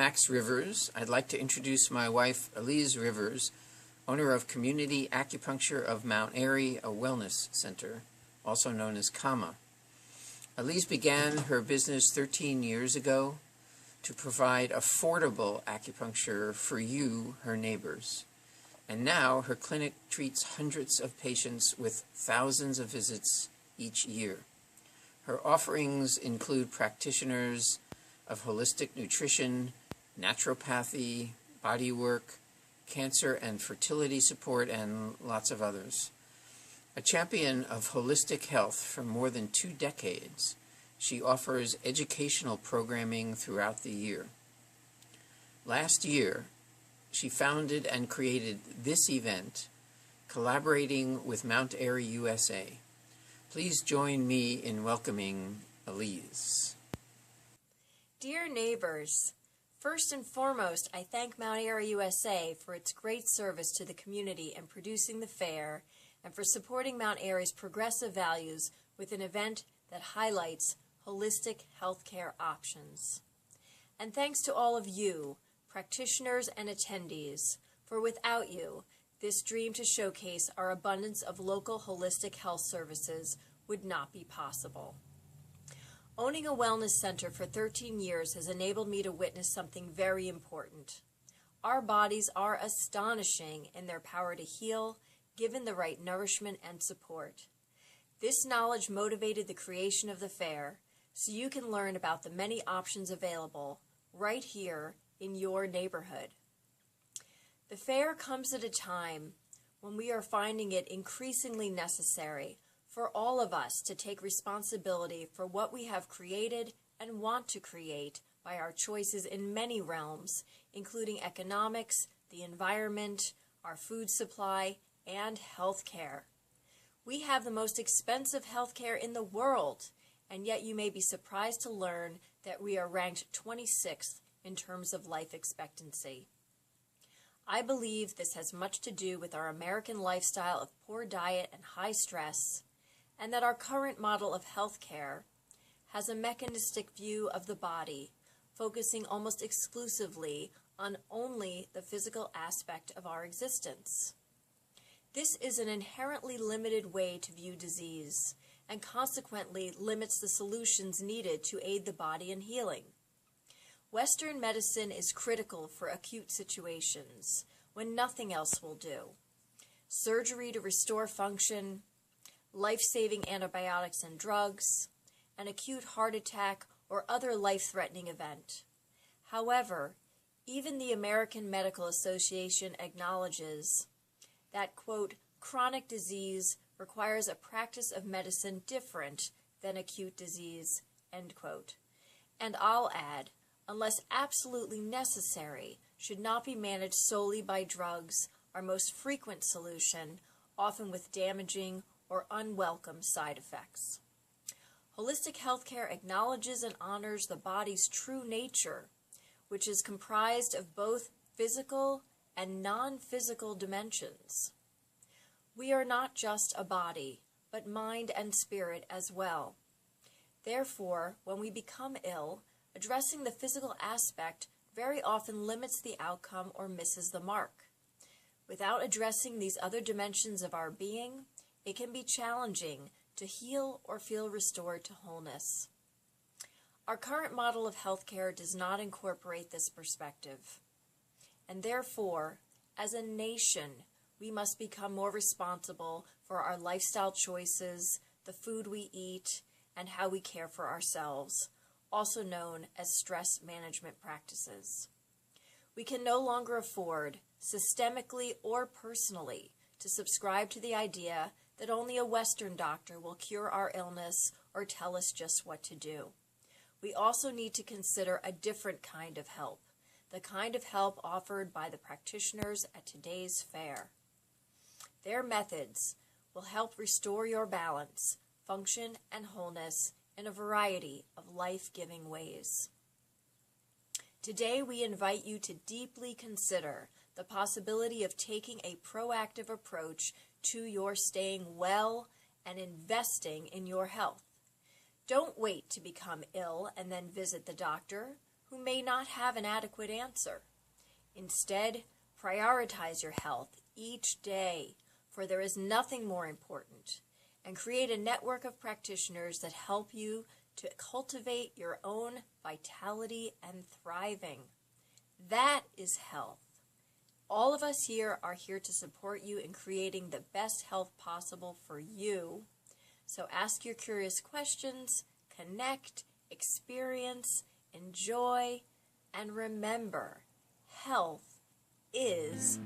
Max Rivers. I'd like to introduce my wife, Elise Rivers, owner of Community Acupuncture of Mt Airy, a wellness center, also known as CAMA. Elise began her business 13 years ago to provide affordable acupuncture for you, her neighbors. And now her clinic treats hundreds of patients with thousands of visits each year. Her offerings include practitioners of holistic nutrition, naturopathy, bodywork, cancer and fertility support, and lots of others. A champion of holistic health for more than 2 decades, she offers educational programming throughout the year. Last year, she founded and created this event, collaborating with Mt Airy, USA. Please join me in welcoming Elise. Dear neighbors, first and foremost, I thank Mt Airy, USA for its great service to the community in producing the fair and for supporting Mt Airy's progressive values with an event that highlights holistic healthcare options. And thanks to all of you, practitioners and attendees, for without you, this dream to showcase our abundance of local holistic health services would not be possible. Owning a wellness center for 13 years has enabled me to witness something very important. Our bodies are astonishing in their power to heal, given the right nourishment and support. This knowledge motivated the creation of the fair, so you can learn about the many options available right here in your neighborhood. The fair comes at a time when we are finding it increasingly necessary for all of us to take responsibility for what we have created and want to create by our choices in many realms, including economics, the environment, our food supply, and healthcare. We have the most expensive healthcare in the world, and yet you may be surprised to learn that we are ranked 26th in terms of life expectancy. I believe this has much to do with our American lifestyle of poor diet and high stress, and that our current model of healthcare has a mechanistic view of the body, focusing almost exclusively on only the physical aspect of our existence. This is an inherently limited way to view disease, and consequently limits the solutions needed to aid the body in healing. Western medicine is critical for acute situations when nothing else will do. Surgery to restore function, life-saving antibiotics and drugs, an acute heart attack or other life-threatening event. However, even the American Medical Association acknowledges that, quote, chronic disease requires a practice of medicine different than acute disease, end quote. And I'll add, unless absolutely necessary, should not be managed solely by drugs, our most frequent solution, often with damaging or unwelcome side effects. Holistic healthcare acknowledges and honors the body's true nature, which is comprised of both physical and non-physical dimensions. We are not just a body, but mind and spirit as well. Therefore, when we become ill, addressing the physical aspect very often limits the outcome or misses the mark. Without addressing these other dimensions of our being, it can be challenging to heal or feel restored to wholeness. Our current model of healthcare does not incorporate this perspective. And therefore, as a nation, we must become more responsible for our lifestyle choices, the food we eat, and how we care for ourselves, also known as stress management practices. We can no longer afford, systemically or personally, to subscribe to the idea that only a Western doctor will cure our illness or tell us just what to do. We also need to consider a different kind of help, the kind of help offered by the practitioners at today's fair. Their methods will help restore your balance, function, and wholeness in a variety of life-giving ways. Today, we invite you to deeply consider the possibility of taking a proactive approach to your staying well and investing in your health. Don't wait to become ill and then visit the doctor, who may not have an adequate answer. Instead, prioritize your health each day, for there is nothing more important, and create a network of practitioners that help you to cultivate your own vitality and thriving. That is health. All of us here are here to support you in creating the best health possible for you. So ask your curious questions, connect, experience, enjoy, and remember, health is